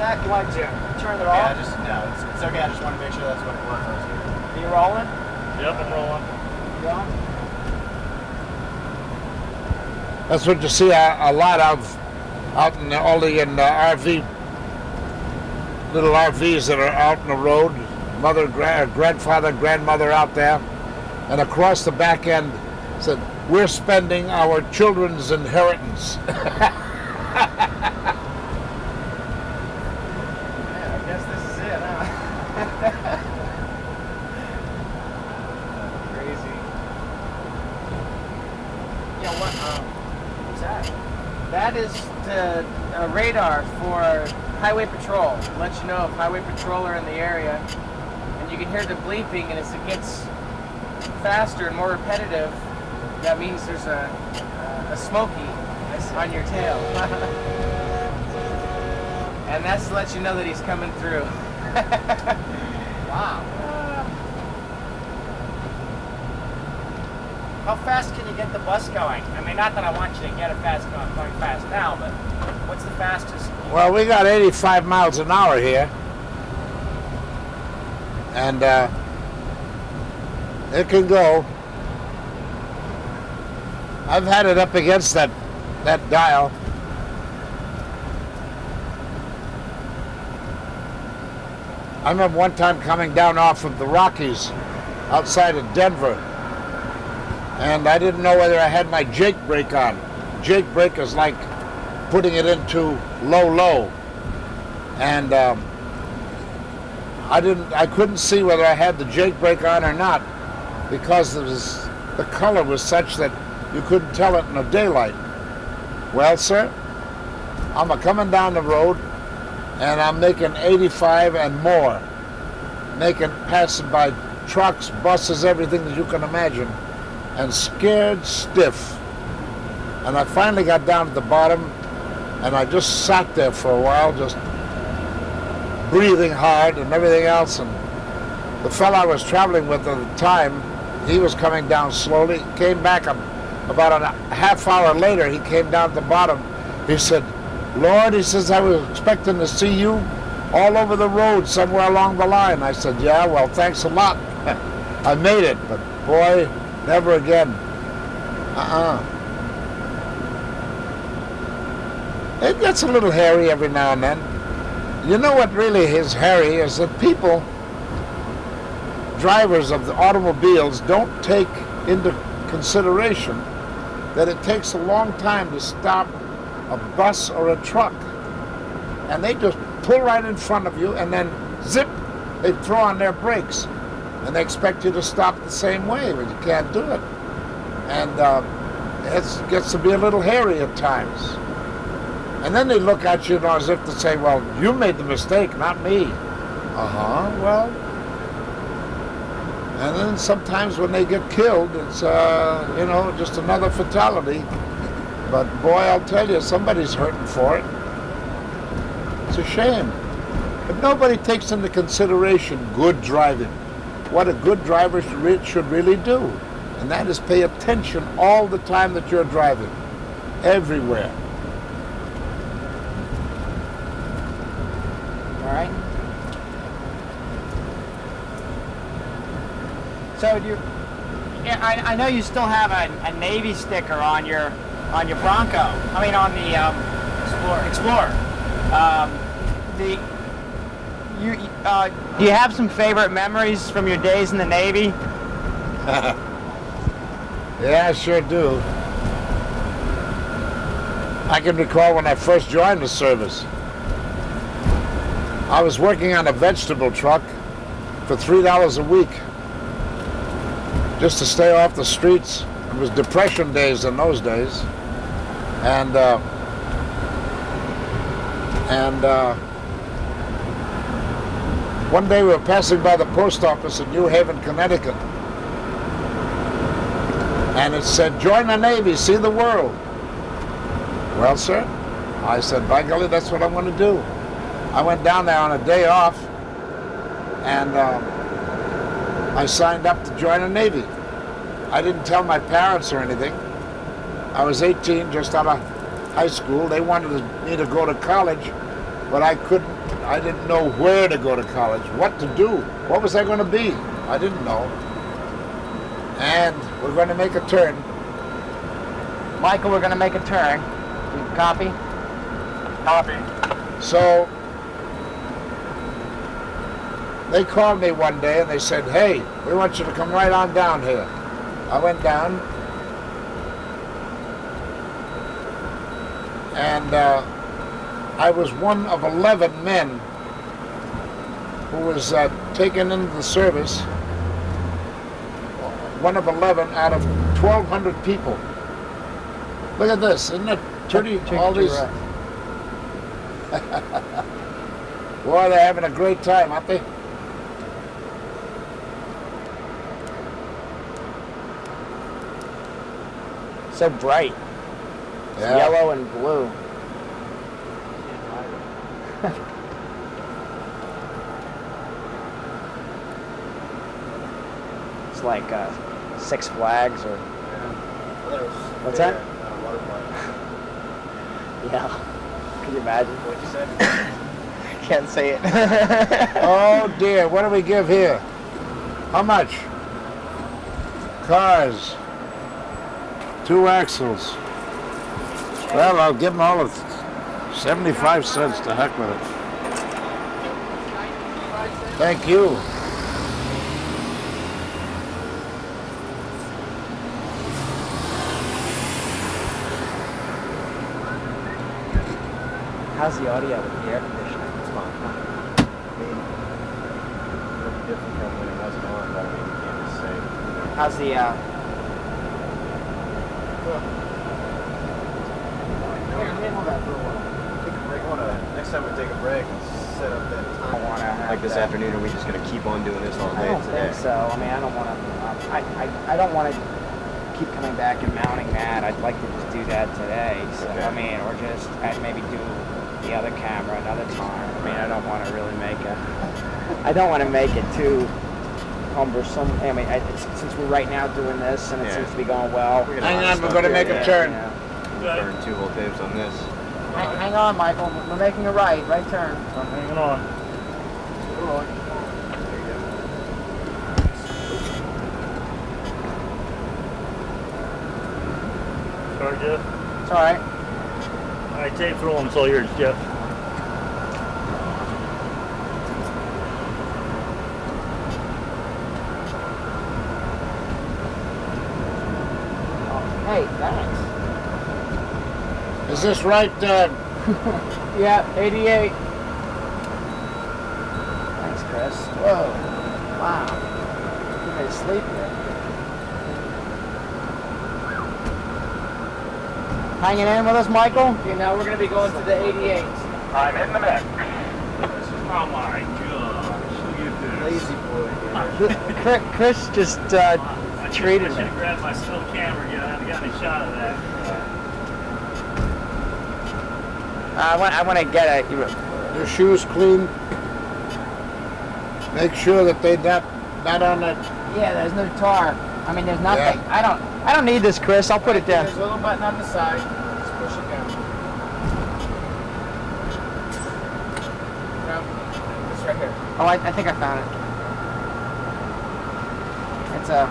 sec. Why'd you turn it Yeah, off? it's okay. I just want to make sure that's what it was. Are you rolling? Yep, I'm rolling. You on? That's what you see a lot of out in all the RV, little RVs that are out in the road. Mother, grandfather, grandmother out there, and across the back end said, "We're spending our children's inheritance." Yeah, I guess this is it, huh? Crazy. Yeah, what's that? That is the radar for highway patrol. Let you know if highway patrol are in the area. And you can hear the bleeping, and as it gets faster and more repetitive, that means there's a smoky on your tail. And that's to let you know that he's coming through. Wow. How fast can you get the bus going? I mean, not that I want you to get it going fast now, but what's the fastest? Well, we got 85 miles an hour here, and it can go. I've had it up against that dial. I remember one time coming down off of the Rockies outside of Denver, and I didn't know whether I had my Jake brake on. Jake brake is like putting it into low, and I couldn't see whether I had the Jake brake on or not, because the color was such that you couldn't tell it in the daylight. Well, sir, I'm coming down the road, and I'm making 85 and more, passing by trucks, buses, everything that you can imagine, and scared stiff. And I finally got down at the bottom, and I just sat there for a while, just breathing hard and everything else. And the fellow I was traveling with at the time, he was coming down slowly, came back about a half hour later. He came down at the bottom. He said, "Lord," he says, "I was expecting to see you all over the road somewhere along the line." I said, "Yeah, well, thanks a lot." I made it, but boy, never again. It gets a little hairy every now and then. You know what really is hairy is that people, drivers of the automobiles, don't take into consideration that it takes a long time to stop a bus or a truck. And they just pull right in front of you, and then zip, they throw on their brakes. And they expect you to stop the same way, but you can't do it. And it gets to be a little hairy at times. And then they look at you as if to say, "Well, you made the mistake, not me." Well. And then sometimes when they get killed, it's, just another fatality. But boy, I'll tell you, somebody's hurting for it. It's a shame. But nobody takes into consideration good driving. What a good driver should really do. And that is pay attention all the time that you're driving. Everywhere. All right. So I know you still have a Navy sticker on your Bronco. I mean, on the Explorer. Do you have some favorite memories from your days in the Navy? Yeah, I sure do. I can recall when I first joined the service. I was working on a vegetable truck for $3 a week, just to stay off the streets. It was Depression days in those days. And one day we were passing by the post office in New Haven, Connecticut. And it said, "Join the Navy, see the world." Well, sir, I said, "By golly, that's what I'm going to do." I went down there on a day off, and I signed up to join the Navy. I didn't tell my parents or anything. I was 18, just out of high school. They wanted me to go to college, but I couldn't I didn't know where to go to college, what to do. What was I going to be? I didn't know. And we're going to make a turn. Michael, we're going to make a turn. Copy? Copy. So they called me one day and they said, hey, we want you to come right on down here. I went down and I was one of 11 men who was taken into the service. One of 11 out of 1,200 people. Look at this, isn't it pretty? All these. Boy, they're having a great time, aren't they? So bright. It's Yeah. yellow and blue. It's like Six Flags or... What's that? Yeah. Can you imagine? What'd you say? Can't say it. Oh dear, what do we give here? How much? Cars. 2 axles. Well, I'll give them all of 75 cents, to heck with it. Thank you. How's the audio with the air conditioning? It's fine. I mean, it'll be different from when it wasn't on, but I mean, you can't just say. How's the Hold that for a while. Take a break. Next time we take a break and set up that I time. want to have Like this that. afternoon, are we just going to keep on doing this all I day don't today? think so. I mean, I don't want to. I don't want to keep coming back and mounting that. I'd like to just do that today. So Okay. I mean, or just I'd maybe do the other camera another time. I mean, I don't want to really make a. I don't want to make it too cumbersome. I mean, since we're right now doing this and it Yeah. seems to be going well. We're gonna Hang run on, stuff we're gonna here, make a yeah. turn. Yeah. Burn 2 whole tapes on this. Hang on, Michael. We're making a right turn. I'm hanging on. Sorry, Jeff. It's all right. All right, tape's rolling. It's all yours, Jeff. Hey, thanks. Is this right? Yeah, 88. Thanks, Chris. Whoa. Wow. You made sleep here. Hanging in with us, Michael? Okay, now we're going to be going to the 88. I'm in the mix. Oh my gosh. Look at this. Lazy boy. Chris just I treated should me. have grabbed my still camera again. I haven't gotten a shot of that. I want to get a... Your shoes clean? Make sure that they're not on that. Yeah, there's no tar. I mean, there's nothing. Yeah. I don't need this, Chris. I'll put it down. There's a little button on the side. Just push it down. No, it's right here. Oh, I think I found it. It's a...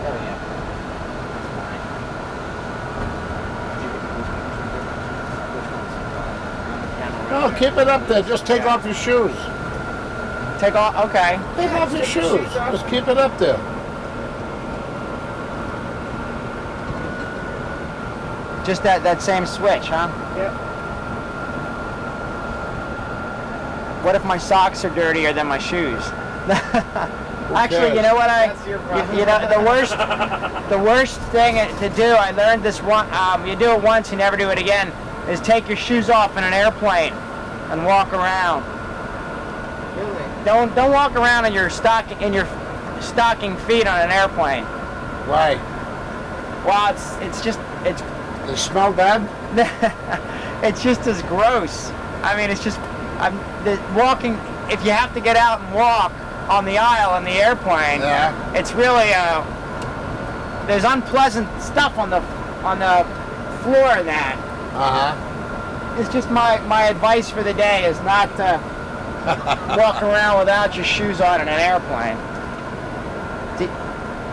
There we go. No, keep it up there. Just take off your shoes. Take off, okay. Take off your shoes. Just keep it up there. Just that same switch, huh? Yep. What if my socks are dirtier than my shoes? Actually, you know what That's your problem. you know the worst thing to do. I learned this one. You do it once, you never do it again. Is take your shoes off in an airplane and walk around. Really? Don't walk around in your stocking feet on an airplane. Why? Well, it's They smell bad? it's just as gross. I mean, it's just walking. If you have to get out and walk on the aisle in the airplane, Yeah. it's really there's unpleasant stuff on the floor of that. Uh-huh. it's just my advice for the day is not to walk around without your shoes on in an airplane.